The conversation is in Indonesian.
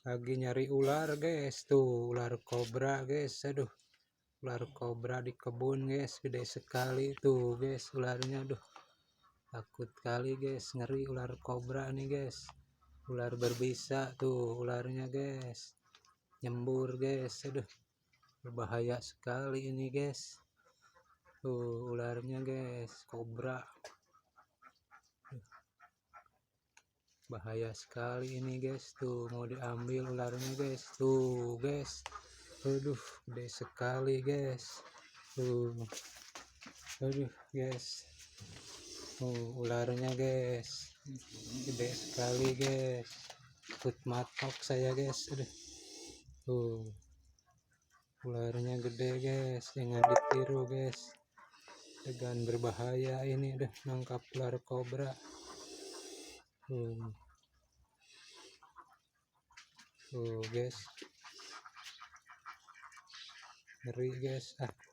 Lagi nyari ular guys, tuh ular kobra guys. Aduh, ular kobra di kebun guys, gede sekali tuh guys ularnya. Aduh, takut kali guys, ngeri ular kobra nih guys. Ular berbisa tuh ularnya guys, nyembur guys. Aduh, berbahaya sekali ini guys. Tuh ularnya guys, kobra. Bahaya sekali ini guys, tuh mau diambil ularnya guys. Tuh guys, aduh gede sekali guys. Tuh, aduh guys, ularnya guys, gede sekali guys. Ikut matok saya guys. Aduh, tuh ularnya gede guys, jangan ditiru guys. Dengan berbahaya ini, udah nangkap ular kobra. Tuh guys, ngeri guys.